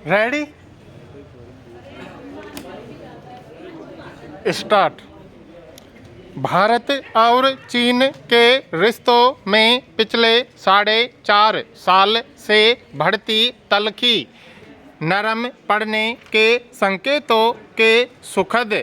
Ready start. Bharat और चीन के रिश्तों में पिछले 4.5 साल से बढ़ती तल्खी नरम पड़ने के संकेतों के सुखद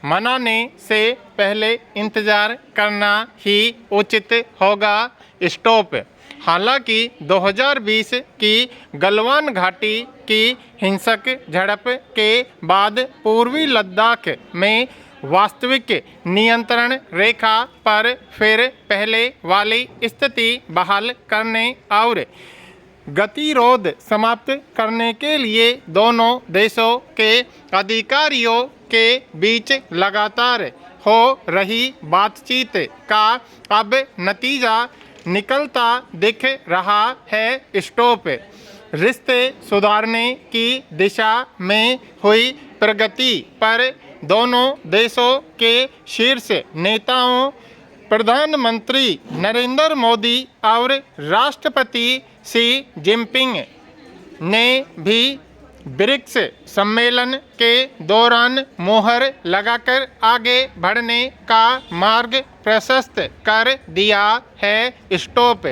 मनाने से पहले इंतजार करना ही उचित होगा। स्टॉप। हालांकि 2020 की गलवान घाटी की हिंसक झड़प के बाद पूर्वी लद्दाख में वास्तविक नियंत्रण रेखा पर फिर पहले वाली स्थिति बहाल करने और गतिरोध समाप्त करने के लिए दोनों देशों के अधिकारियों के बीच लगातार हो रही बातचीत का अब नतीजा निकलता दिख रहा है। स्टॉप। रिश्ते सुधारने की दिशा में हुई प्रगति पर दोनों देशों के शीर्ष नेताओं प्रधानमंत्री नरेंद्र मोदी और राष्ट्रपति शी जिनपिंग ने भी ब्रिक्स सम्मेलन के दौरान मुहर लगाकर आगे बढ़ने का मार्ग प्रशस्त कर दिया है। स्टॉप।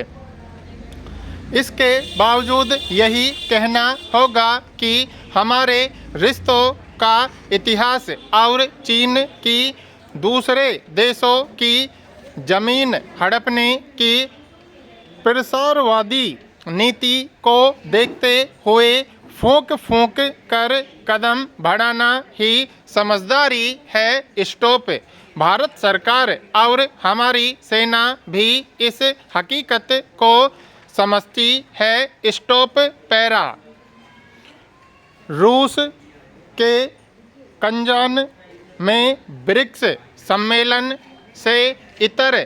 इसके बावजूद यही कहना होगा कि हमारे रिश्तों का इतिहास और चीन की दूसरे देशों की जमीन हड़पने की प्रसारवादी नीति को देखते हुए फूंक फूंक कर कदम बढ़ाना ही समझदारी है। स्टॉप। भारत सरकार और हमारी सेना भी इस हकीकत को समझती है। स्टॉप। पैरा। रूस के कंजान में ब्रिक्स सम्मेलन से इतर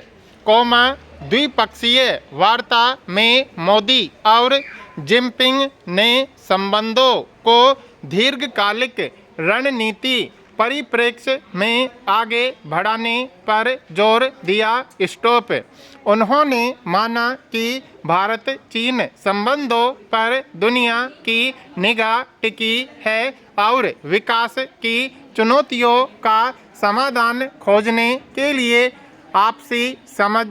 द्विपक्षीय वार्ता में मोदी और जिनपिंग ने संबंधों को दीर्घकालिक रणनीति परिप्रेक्ष्य में आगे बढ़ाने पर जोर दिया। स्टॉप। उन्होंने माना कि भारत चीन संबंधों पर दुनिया की निगाह टिकी है और विकास की चुनौतियों का समाधान खोजने के लिए आपसी समझ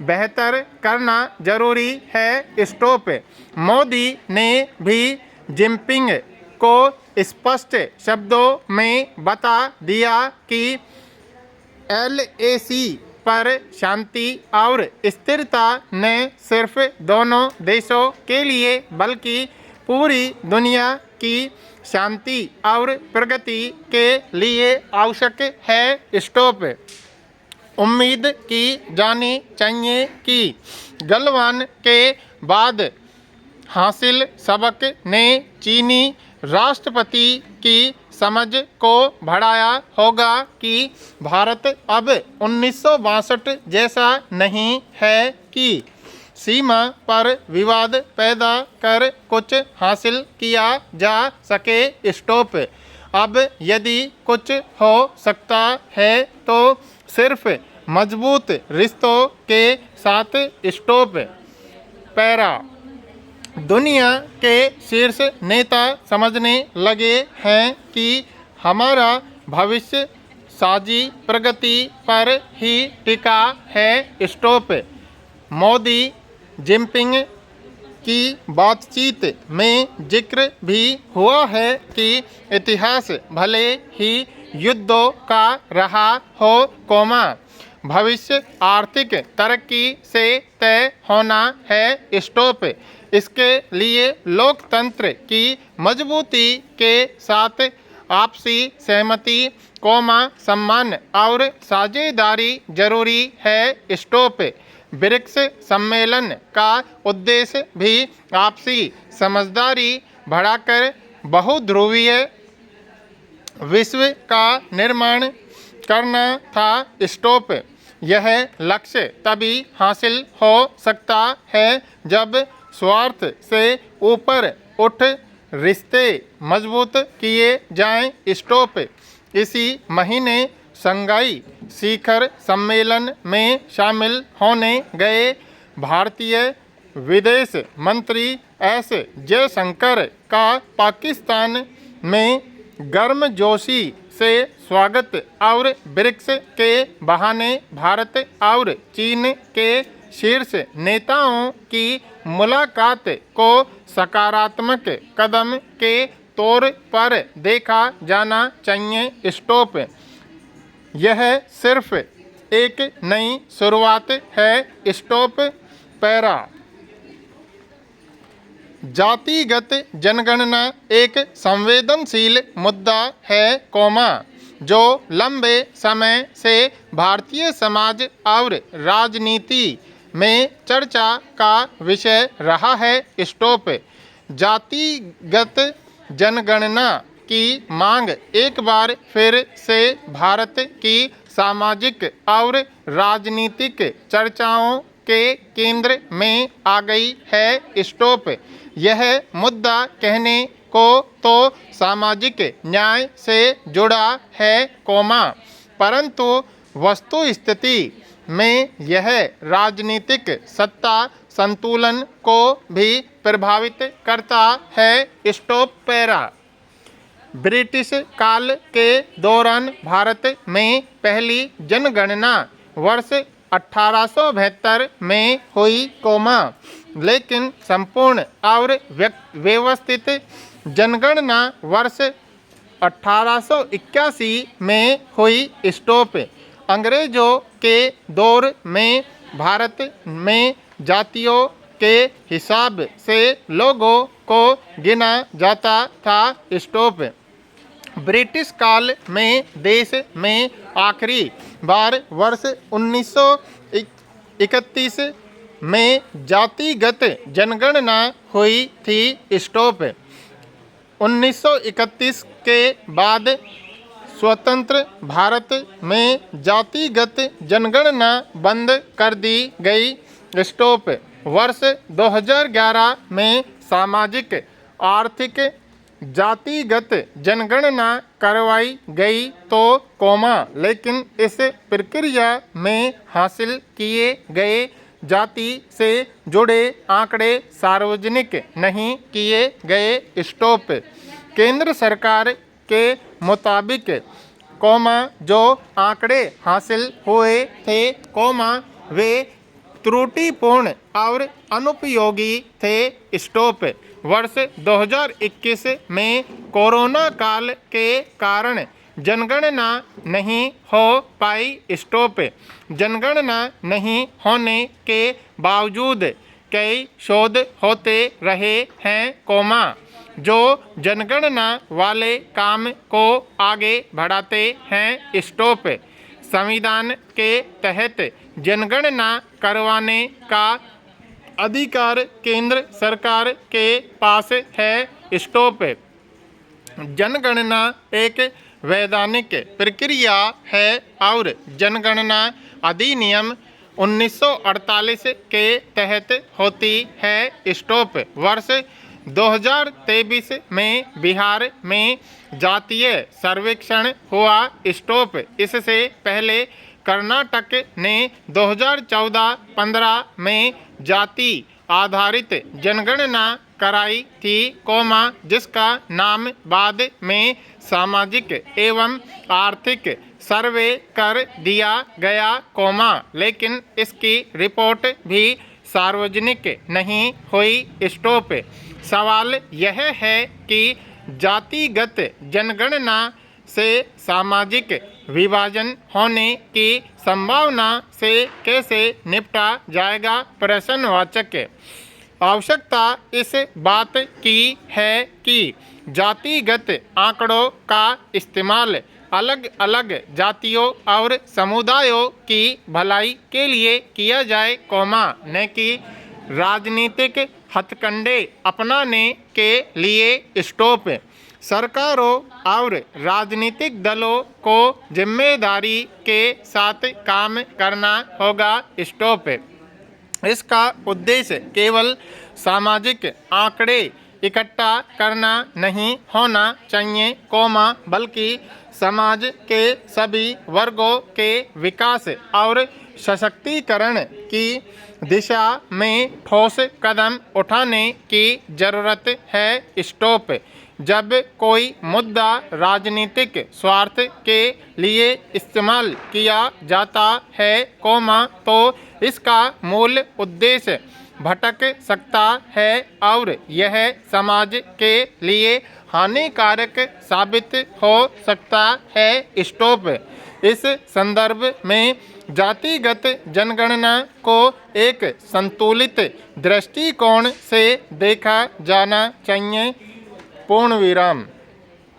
बेहतर करना जरूरी है। स्टॉप। मोदी ने भी जिनपिंग को स्पष्ट शब्दों में बता दिया कि LAC पर शांति और स्थिरता न सिर्फ दोनों देशों के लिए बल्कि पूरी दुनिया की शांति और प्रगति के लिए आवश्यक है। स्टॉप। उम्मीद की जानी चाहिए कि गलवान के बाद हासिल सबक ने चीनी राष्ट्रपति की समझ को बढ़ाया होगा कि भारत अब 1962 जैसा नहीं है कि सीमा पर विवाद पैदा कर कुछ हासिल किया जा सके। स्टॉप। अब यदि कुछ हो सकता है तो सिर्फ मजबूत रिश्तों के साथ। स्टॉप। पैरा। दुनिया के शीर्ष नेता समझने लगे हैं कि हमारा भविष्य साझी प्रगति पर ही टिका है। स्टॉप। मोदी जिनपिंग की बातचीत में जिक्र भी हुआ है कि इतिहास भले ही युद्धों का रहा हो, भविष्य आर्थिक तरक्की से तय होना है। स्टॉप। इसके लिए लोकतंत्र की मजबूती के साथ आपसी सहमति, सम्मान और साझेदारी जरूरी है। स्टॉप। ब्रिक्स सम्मेलन का उद्देश्य भी आपसी समझदारी बढ़ाकर बहुध्रुवीय विश्व का निर्माण करना था। स्टॉप। यह लक्ष्य तभी हासिल हो सकता है जब स्वार्थ से ऊपर उठ रिश्ते मजबूत किए जाएं। स्टॉप। इसी महीने शंघाई शिखर सम्मेलन में शामिल होने गए भारतीय विदेश मंत्री एस जयशंकर का पाकिस्तान में गर्मजोशी से स्वागत और ब्रिक्स के बहाने भारत और चीन के शीर्ष नेताओं की मुलाकात को सकारात्मक कदम के तौर पर देखा जाना चाहिए। स्टॉप। यह सिर्फ एक नई शुरुआत है। Stop para. जातिगत जनगणना एक संवेदनशील मुद्दा है, जो लंबे समय से भारतीय समाज और राजनीति में चर्चा का विषय रहा है। स्टॉप। जातिगत जनगणना की मांग एक बार फिर से भारत की सामाजिक और राजनीतिक चर्चाओं के केंद्र में आ गई है। स्टॉप। यह मुद्दा कहने को तो सामाजिक न्याय से जुड़ा है, परंतु वस्तुस्थिति में यह राजनीतिक सत्ता संतुलन को भी प्रभावित करता है। Stop para. ब्रिटिश काल के दौरान भारत में पहली जनगणना वर्ष 1872 में हुई, लेकिन संपूर्ण और व्यवस्थित जनगणना वर्ष 1881 में हुई। स्टॉप। अंग्रेजों के दौर में भारत में जातियों के हिसाब से लोगों को गिना जाता था। स्टॉप। ब्रिटिश काल में देश में आखिरी बार वर्ष 1931 में जातिगत जनगणना हुई थी। स्टॉप। 1931 के बाद स्वतंत्र भारत में जातिगत जनगणना बंद कर दी गई। स्टॉप। वर्ष 2011 में सामाजिक आर्थिक जातिगत जनगणना करवाई गई लेकिन इस प्रक्रिया में हासिल किए गए जाति से जुड़े आंकड़े सार्वजनिक नहीं किए गए। स्टॉप। केंद्र सरकार के मुताबिक, जो आंकड़े हासिल हुए थे, वे त्रुटिपूर्ण और अनुपयोगी थे। स्टॉप। वर्ष 2021 में कोरोना काल के कारण जनगणना नहीं हो पाई। स्टॉप। जनगणना नहीं होने के बावजूद कई शोध होते रहे हैं, जो जनगणना वाले काम को आगे बढ़ाते हैं। स्टॉप। संविधान के तहत जनगणना करवाने का अधिकार केंद्र सरकार के पास है। स्टॉप। जनगणना एक वैधानिक प्रक्रिया है और जनगणना अधिनियम 1948 के तहत होती है। स्टॉप। वर्ष 2023 में बिहार में जातीय सर्वेक्षण हुआ। स्टॉप। इससे पहले कर्नाटक ने 2014-15 में जाति आधारित जनगणना कराई थी, जिसका नाम बाद में सामाजिक एवं आर्थिक सर्वे कर दिया गया, लेकिन इसकी रिपोर्ट भी सार्वजनिक नहीं हुई। स्टॉप। सवाल यह है कि जातिगत जनगणना से सामाजिक विभाजन होने की संभावना से कैसे निपटा जाएगा? प्रश्नवाचक। आवश्यकता इस बात की है कि जातिगत आंकड़ों का इस्तेमाल अलग अलग जातियों और समुदायों की भलाई के लिए किया जाए, न कि राजनीतिक हथकंडे अपनाने के लिए। स्टॉप। सरकारों और राजनीतिक दलों को जिम्मेदारी के साथ काम करना होगा। स्टॉप। इसका उद्देश्य केवल सामाजिक आंकड़े इकट्ठा करना नहीं होना चाहिए, बल्कि समाज के सभी वर्गों के विकास और सशक्तिकरण की दिशा में ठोस कदम उठाने की ज़रूरत है। स्टॉप। जब कोई मुद्दा राजनीतिक स्वार्थ के लिए इस्तेमाल किया जाता है, तो इसका मूल उद्देश्य भटक सकता है और यह समाज के लिए हानिकारक साबित हो सकता है। स्टॉप। इस संदर्भ में जातिगत जनगणना को एक संतुलित दृष्टिकोण से देखा जाना चाहिए। पूर्ण विराम।